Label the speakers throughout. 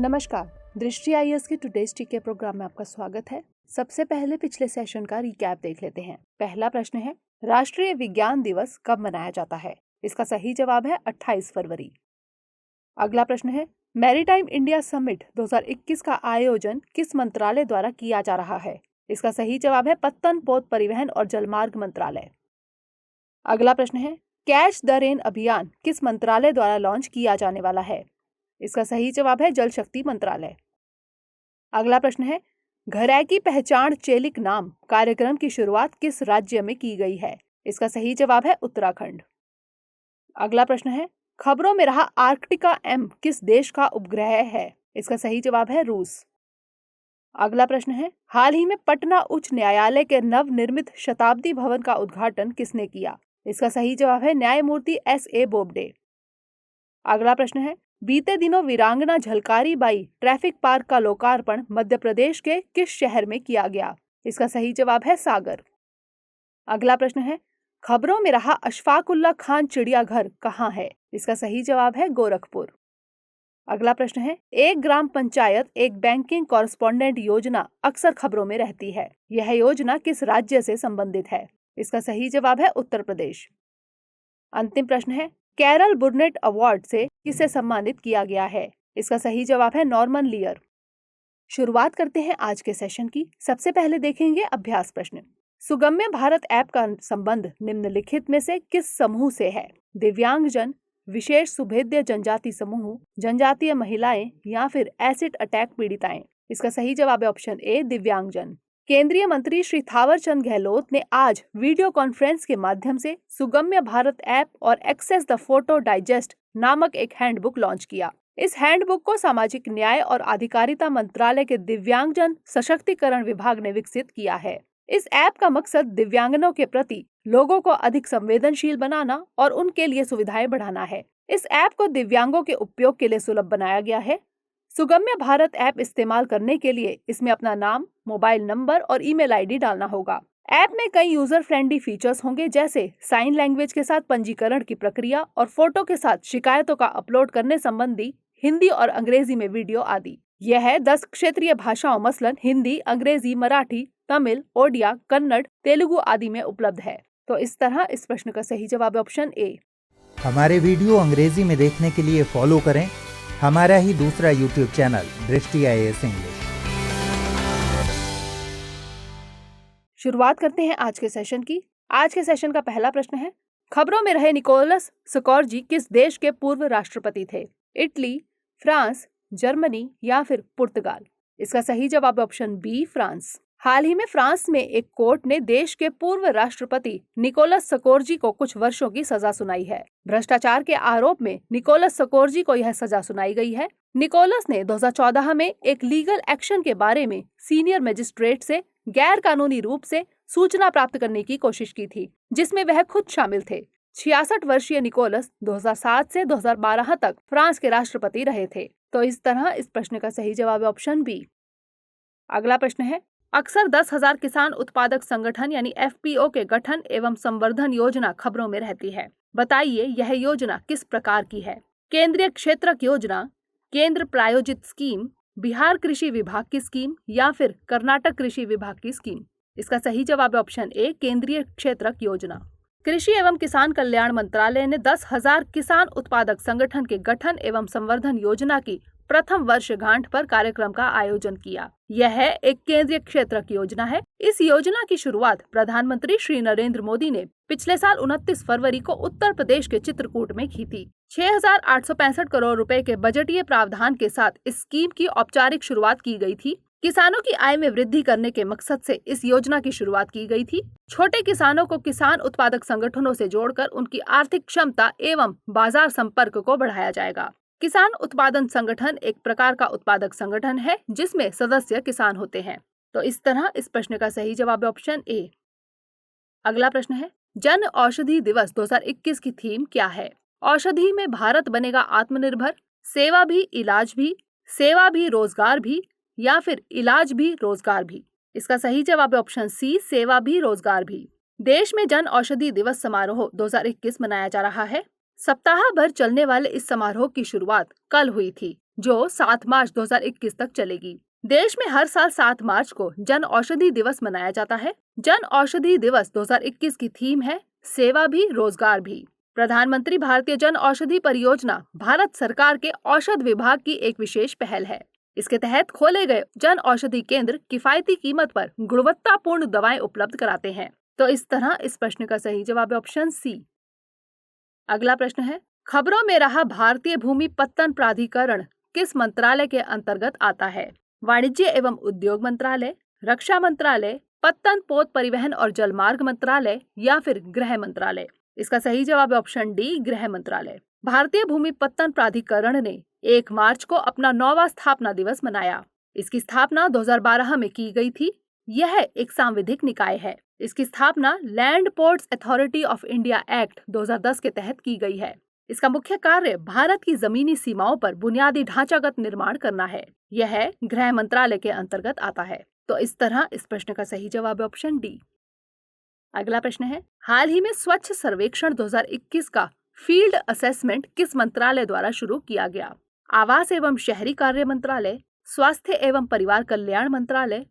Speaker 1: नमस्कार, दृष्टि आईएएस के टुडेज टीके प्रोग्राम में आपका स्वागत है। सबसे पहले पिछले सेशन का रिकैप देख लेते हैं। पहला प्रश्न है, राष्ट्रीय विज्ञान दिवस कब मनाया जाता है? इसका सही जवाब है 28 फरवरी। अगला प्रश्न है, मैरीटाइम इंडिया समिट 2021 का आयोजन किस मंत्रालय द्वारा किया जा रहा है? इसका सही जवाब है पत्तन पोत परिवहन और जलमार्ग मंत्रालय। अगला प्रश्न है, कैच द रेन अभियान किस मंत्रालय द्वारा लॉन्च किया जाने वाला है? इसका सही जवाब है जल शक्ति मंत्रालय। अगला प्रश्न है, घरै की पहचान चेलिक नाम कार्यक्रम की शुरुआत किस राज्य में की गई है? इसका सही जवाब है उत्तराखंड। अगला प्रश्न है, खबरों में रहा आर्कटिका एम किस देश का उपग्रह है? इसका सही जवाब है रूस। अगला प्रश्न है, हाल ही में पटना उच्च न्यायालय के नवनिर्मित शताब्दी भवन का उद्घाटन किसने किया? इसका सही जवाब है न्यायमूर्ति S.A. बोबडे। अगला प्रश्न है, बीते दिनों वीरांगना झलकारी बाई ट्रैफिक पार्क का लोकार्पण मध्य प्रदेश के किस शहर में किया गया? इसका सही जवाब है सागर। अगला प्रश्न है, खबरों में रहा अशफाकुल्ला खान चिड़ियाघर कहाँ है? इसका सही जवाब है गोरखपुर। अगला प्रश्न है, एक ग्राम पंचायत एक बैंकिंग कॉरेस्पॉन्डेंट योजना अक्सर खबरों में रहती है। यह योजना किस राज्य से संबंधित है? इसका सही जवाब है उत्तर प्रदेश। अंतिम प्रश्न है, कैरल बुर्नेट अवार्ड से किसे सम्मानित किया गया है? इसका सही जवाब है नॉर्मन लियर। शुरुआत करते हैं आज के सेशन की। सबसे पहले देखेंगे अभ्यास प्रश्न। सुगम्य भारत ऐप का संबंध निम्नलिखित में से किस समूह से है? दिव्यांगजन, विशेष सुभेद्य जनजाति समूह, जनजातीय महिलाएं या फिर एसिड अटैक पीड़िताएं? इसका सही जवाब है ऑप्शन ए दिव्यांगजन। केंद्रीय मंत्री श्री थावरचंद गहलोत ने आज वीडियो कॉन्फ्रेंस के माध्यम से सुगम्य भारत ऐप और एक्सेस द फोटो डाइजेस्ट नामक एक हैंडबुक लॉन्च किया। इस हैंडबुक को सामाजिक न्याय और अधिकारिता मंत्रालय के दिव्यांगजन सशक्तिकरण विभाग ने विकसित किया है। इस ऐप का मकसद दिव्यांगनों के प्रति लोगों को अधिक संवेदनशील बनाना और उनके लिए सुविधाएं बढ़ाना है। इस ऐप को दिव्यांगों के उपयोग के लिए सुलभ बनाया गया है। सुगम्य भारत ऐप इस्तेमाल करने के लिए इसमें अपना नाम, मोबाइल नंबर और ईमेल आईडी डालना होगा। ऐप में कई यूजर फ्रेंडली फीचर्स होंगे, जैसे साइन लैंग्वेज के साथ पंजीकरण की प्रक्रिया और फोटो के साथ शिकायतों का अपलोड करने संबंधी हिंदी और अंग्रेजी में वीडियो आदि। यह 10 क्षेत्रीय भाषाओं मसलन हिंदी, अंग्रेजी, मराठी, तमिल, ओडिया, कन्नड़, तेलुगु आदि में उपलब्ध है। तो इस तरह इस प्रश्न का सही जवाब है ऑप्शन ए।
Speaker 2: हमारे वीडियो अंग्रेजी में देखने के लिए फॉलो करें हमारा ही दूसरा यूट्यूब चैनल दृष्टि आईएएस इंग्लिश।
Speaker 1: शुरुआत करते हैं आज के सेशन की। आज के सेशन का पहला प्रश्न है, खबरों में रहे निकोलस सरकोजी किस देश के पूर्व राष्ट्रपति थे? इटली, फ्रांस, जर्मनी या फिर पुर्तगाल? इसका सही जवाब है ऑप्शन बी फ्रांस। हाल ही में फ्रांस में एक कोर्ट ने देश के पूर्व राष्ट्रपति निकोलस सरकोजी को कुछ वर्षों की सजा सुनाई है। भ्रष्टाचार के आरोप में निकोलस सरकोजी को यह सजा सुनाई गई है। निकोलस ने 2014 में एक लीगल एक्शन के बारे में सीनियर मजिस्ट्रेट से गैर कानूनी रूप से सूचना प्राप्त करने की कोशिश की थी, जिसमें वह खुद शामिल थे। 66 वर्षीय निकोलस 2007 से 2012 तक फ्रांस के राष्ट्रपति रहे थे। तो इस तरह इस प्रश्न का सही जवाब है ऑप्शन बी। अगला प्रश्न है, अक्सर 10,000 किसान उत्पादक संगठन यानी FPO के गठन एवं संवर्धन योजना खबरों में रहती है। बताइए यह योजना किस प्रकार की है? केंद्रीय क्षेत्रक योजना, केंद्र प्रायोजित स्कीम, बिहार कृषि विभाग की स्कीम या फिर कर्नाटक कृषि विभाग की स्कीम? इसका सही जवाब है ऑप्शन ए केंद्रीय क्षेत्रक योजना। कृषि एवं किसान कल्याण मंत्रालय ने 10,000 किसान उत्पादक संगठन के गठन एवं संवर्धन योजना की प्रथम वर्षगांठ पर कार्यक्रम का आयोजन किया। यह एक केंद्रीय क्षेत्रक योजना है। इस योजना की शुरुआत प्रधानमंत्री श्री नरेंद्र मोदी ने पिछले साल 29 फरवरी को उत्तर प्रदेश के चित्रकूट में की थी। 6,865 करोड़ रुपए के बजटीय प्रावधान के साथ इस स्कीम की औपचारिक शुरुआत की गई थी। किसानों की आय में वृद्धि करने के मकसद से इस योजना की शुरुआत की गई थी। छोटे किसानों को किसान उत्पादक संगठनों से जोड़कर उनकी आर्थिक क्षमता एवं बाजार संपर्क को बढ़ाया जाएगा। किसान उत्पादन संगठन एक प्रकार का उत्पादक संगठन है जिसमें सदस्य किसान होते हैं। तो इस तरह इस प्रश्न का सही जवाब है ऑप्शन ए। अगला प्रश्न है, जन औषधि दिवस 2021 की थीम क्या है? औषधि में भारत बनेगा आत्मनिर्भर, सेवा भी इलाज भी, सेवा भी रोजगार भी या फिर इलाज भी रोजगार भी? इसका सही जवाब है ऑप्शन सी सेवा भी रोजगार भी। देश में जन औषधि दिवस समारोह 2021 मनाया जा रहा है। सप्ताह भर चलने वाले इस समारोह की शुरुआत कल हुई थी, जो 7 मार्च 2021 तक चलेगी। देश में हर साल 7 मार्च को जन औषधि दिवस मनाया जाता है। जन औषधि दिवस 2021 की थीम है सेवा भी रोजगार भी। प्रधानमंत्री भारतीय जन औषधि परियोजना भारत सरकार के औषध विभाग की एक विशेष पहल है। इसके तहत खोले गए जन औषधि केंद्र किफायती कीमत पर गुणवत्तापूर्ण दवाएं उपलब्ध कराते हैं। तो इस तरह इस प्रश्न का सही जवाब है ऑप्शन सी। अगला प्रश्न है, खबरों में रहा भारतीय भूमि पत्तन प्राधिकरण किस मंत्रालय के अंतर्गत आता है? वाणिज्य एवं उद्योग मंत्रालय, रक्षा मंत्रालय, पत्तन पोत परिवहन और जलमार्ग मंत्रालय या फिर गृह मंत्रालय? इसका सही जवाब है ऑप्शन डी, गृह मंत्रालय। भारतीय भूमि पत्तन प्राधिकरण ने 1 मार्च को अपना 9वां स्थापना दिवस मनाया। इसकी स्थापना 2012 में की गई थी। यह एक सांविधिक निकाय है। इसकी स्थापना land ports authority of India act 2010 के तहत की गई है। इसका मुख्य कार्य भारत की जमीनी सीमाओं पर बुनियादी ढांचागत निर्माण करना है। यह गृह मंत्रालय के अंतर्गत आता है। तो इस तरह इस प्रश्न का सही जवाब है ऑप्शन डी। अगला प्रश्न है, हाल ही में स्वच्छ सर्वेक्षण 2021 का फील्ड असेसमेंट किस मंत्रालय द्वारा शुरू किया गया? आवास एवं शहरी कार्य मंत्रालय, स्वास्थ्य एवं परिवार कल्याण मंत्रालय,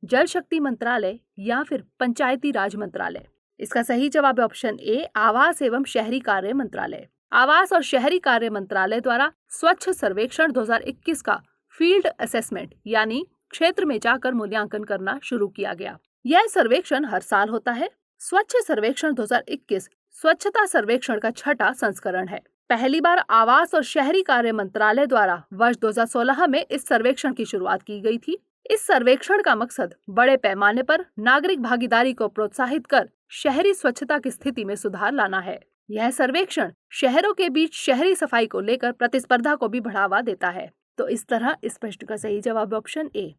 Speaker 1: जल शक्ति मंत्रालय या फिर पंचायती राज मंत्रालय? इसका सही जवाब है ऑप्शन ए, आवास एवं शहरी कार्य मंत्रालय। आवास और शहरी कार्य मंत्रालय द्वारा स्वच्छ सर्वेक्षण 2021 का फील्ड असेसमेंट यानी क्षेत्र में जाकर मूल्यांकन करना शुरू किया गया। यह सर्वेक्षण हर साल होता है। स्वच्छ सर्वेक्षण 2021 स्वच्छता सर्वेक्षण का 6वां संस्करण है। पहली बार आवास और शहरी कार्य मंत्रालय द्वारा वर्ष 2016 में इस सर्वेक्षण की शुरुआत की गई थी। इस सर्वेक्षण का मकसद बड़े पैमाने पर नागरिक भागीदारी को प्रोत्साहित कर शहरी स्वच्छता की स्थिति में सुधार लाना है। यह सर्वेक्षण शहरों के बीच शहरी सफाई को लेकर प्रतिस्पर्धा को भी बढ़ावा देता है। तो इस तरह इस प्रश्न का सही जवाब ऑप्शन ए।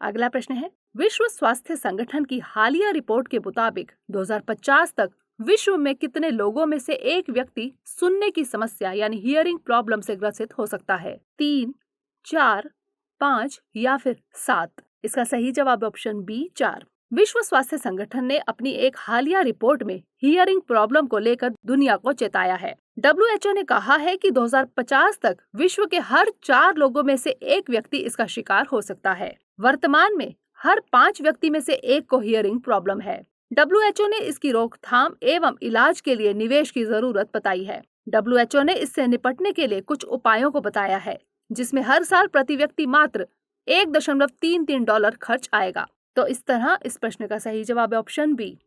Speaker 1: अगला प्रश्न है, विश्व स्वास्थ्य संगठन की हालिया रिपोर्ट के मुताबिक 2050 तक विश्व में कितने लोगों में से एक व्यक्ति सुनने की समस्या यानी हियरिंग प्रॉब्लम से ग्रसित हो सकता है? 3, 4, 5 या फिर 7? इसका सही जवाब ऑप्शन बी, 4। विश्व स्वास्थ्य संगठन ने अपनी एक हालिया रिपोर्ट में हियरिंग प्रॉब्लम को लेकर दुनिया को चेताया है। WHO ने कहा है कि 2050 तक विश्व के हर 4 लोगों में से एक व्यक्ति इसका शिकार हो सकता है। वर्तमान में हर 5 व्यक्ति में से एक को हियरिंग प्रॉब्लम है। WHO ने इसकी रोकथाम एवं इलाज के लिए निवेश की जरूरत बताई है। WHO ने इससे निपटने के लिए कुछ उपायों को बताया है, जिसमें हर साल प्रति व्यक्ति मात्र $1.33 खर्च आएगा। तो इस तरह इस प्रश्न का सही जवाब है ऑप्शन बी।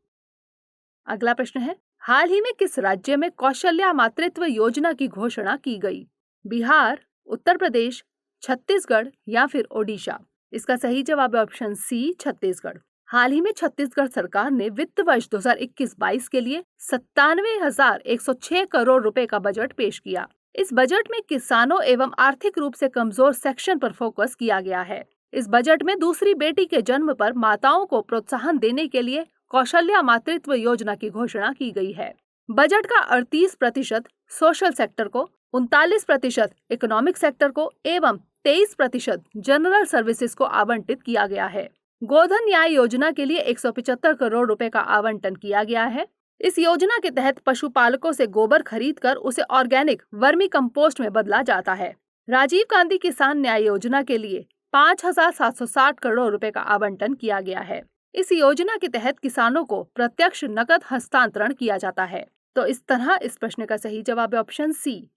Speaker 1: अगला प्रश्न है, हाल ही में किस राज्य में कौशल्या मातृत्व योजना की घोषणा की गई? बिहार, उत्तर प्रदेश, छत्तीसगढ़ या फिर ओडिशा? इसका सही जवाब है ऑप्शन सी, छत्तीसगढ़। हाल ही में छत्तीसगढ़ सरकार ने वित्त वर्ष 2021-22 के लिए 97,106 करोड़ रुपए का बजट पेश किया। इस बजट में किसानों एवं आर्थिक रूप से कमजोर सेक्शन पर फोकस किया गया है। इस बजट में दूसरी बेटी के जन्म पर माताओं को प्रोत्साहन देने के लिए कौशल्या मातृत्व योजना की घोषणा की गई है। बजट का 38% सोशल सेक्टर को, 39% इकोनॉमिक सेक्टर को एवं 23% जनरल सर्विसेज को आवंटित किया गया है। गोधन न्याय योजना के लिए 175 करोड़ रुपए का आवंटन किया गया है। इस योजना के तहत पशुपालकों से गोबर खरीदकर उसे ऑर्गेनिक वर्मी कंपोस्ट में बदला जाता है। राजीव गांधी किसान न्याय योजना के लिए 5,760 करोड़ रुपए का आवंटन किया गया है। इस योजना के तहत किसानों को प्रत्यक्ष नकद हस्तांतरण किया जाता है। तो इस तरह इस प्रश्न का सही जवाब है ऑप्शन सी।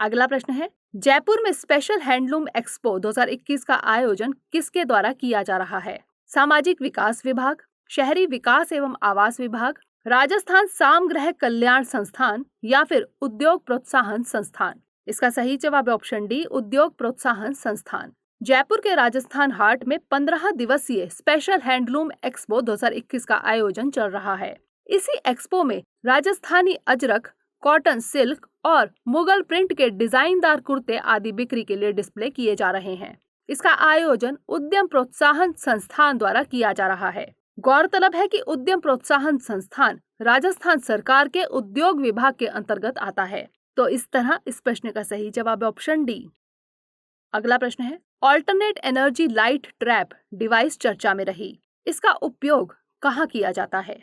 Speaker 1: अगला प्रश्न है, जयपुर में स्पेशल हैंडलूम एक्सपो 2021 का आयोजन किसके द्वारा किया जा रहा है? सामाजिक विकास विभाग, शहरी विकास एवं आवास विभाग, राजस्थान सामग्रह कल्याण संस्थान या फिर उद्योग प्रोत्साहन संस्थान? इसका सही जवाब है ऑप्शन डी, उद्योग प्रोत्साहन संस्थान। जयपुर के राजस्थान हाट में 15 दिवसीय स्पेशल हैंडलूम एक्सपो 2021 का आयोजन चल रहा है। इसी एक्सपो में राजस्थानी अजरक, कॉटन, सिल्क और मुगल प्रिंट के डिजाइनदार कुर्ते आदि बिक्री के लिए डिस्प्ले किए जा रहे हैं। इसका आयोजन उद्यम प्रोत्साहन संस्थान द्वारा किया जा रहा है। गौरतलब है कि उद्यम प्रोत्साहन संस्थान राजस्थान सरकार के उद्योग विभाग के अंतर्गत आता है। तो इस तरह इस प्रश्न का सही जवाब है ऑप्शन डी। अगला प्रश्न है, alternate energy light trap device चर्चा में रही। इसका उपयोग कहाँ किया जाता है?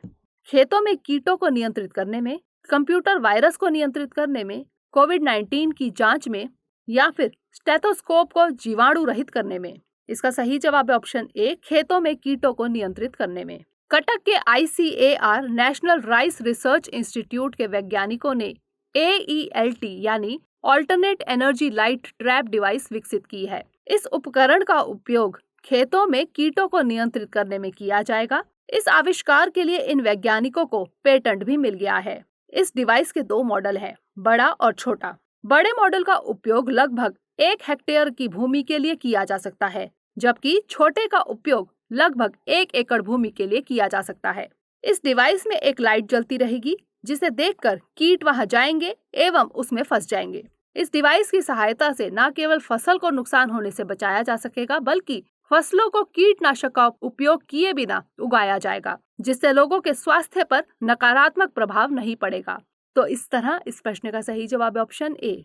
Speaker 1: खेतों में कीटों को नियंत्रित करने में, कंप्यूटर वायरस को नियंत्रित करने में, कोविड-19 की जांच में या फिर स्टेथोस्कोप को जीवाणु रहित करने में? इसका सही जवाब है ऑप्शन ए, खेतों में कीटों को नियंत्रित करने में। कटक के ICAR national rice research institute के वैज्ञानिकों ने AELT यानी alternate energy light trap device विकसित की है। इस उपकरण का उपयोग खेतों में कीटों को नियंत्रित करने में किया जाएगा। इस आविष्कार के लिए इन वैज्ञानिकों को पेटेंट भी मिल गया है। इस डिवाइस के 2 मॉडल हैं, बड़ा और छोटा। बड़े मॉडल का उपयोग लगभग 1 हेक्टेयर की भूमि के लिए किया जा सकता है, जबकि छोटे का उपयोग लगभग 1 एकड़ भूमि के लिए किया जा सकता है। इस डिवाइस में एक लाइट जलती रहेगी, जिसे देखकर कीट वहां जाएंगे एवं उसमें फंस जाएंगे। इस डिवाइस की सहायता से न केवल फसल को नुकसान होने से बचाया जा सकेगा, बल्कि फसलों को कीटनाशक का उपयोग किए बिना उगाया जाएगा, जिससे लोगों के स्वास्थ्य पर नकारात्मक प्रभाव नहीं पड़ेगा। तो इस तरह इस प्रश्न का सही जवाब है ऑप्शन ए।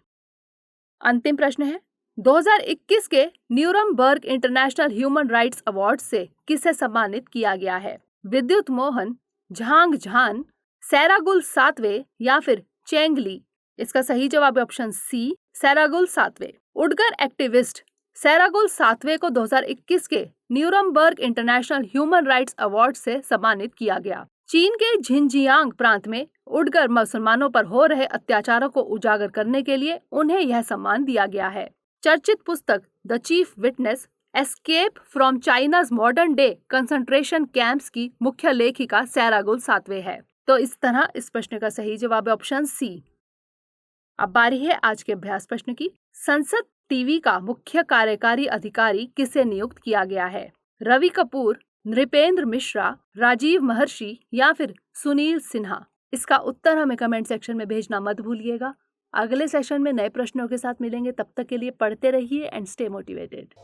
Speaker 1: अंतिम प्रश्न है, 2021 के Nuremberg international human rights award से किसे सम्मानित किया गया है? विद्युत मोहन, झांग झान, सैरागुल सातवे या फिर चेंगली? इसका सही जवाब है ऑप्शन सी, सैरागुल सातवे। उडगर एक्टिविस्ट सैरागुल सातवे को 2021 के Nuremberg international human rights award से सम्मानित किया गया। चीन के झिंजियांग प्रांत में उडगर मुसलमानों पर हो रहे अत्याचारों को उजागर करने के लिए उन्हें यह सम्मान दिया गया है। चर्चित पुस्तक the chief witness escape from China's modern day concentration camps की मुख्य लेखिका सैरागुल सातवे है। तो इस तरह इस प्रश्न का सही जवाब है ऑप्शन सी। अब बारी है आज के अभ्यास प्रश्न की। संसद टीवी का मुख्य कार्यकारी अधिकारी किसे नियुक्त किया गया है? रवि कपूर, नृपेंद्र मिश्रा, राजीव महर्षि या फिर सुनील सिन्हा? इसका उत्तर हमें कमेंट सेक्शन में भेजना मत भूलिएगा। अगले सेशन में नए प्रश्नों के साथ मिलेंगे, तब तक के लिए पढ़ते रहिए एंड स्टे मोटिवेटेड।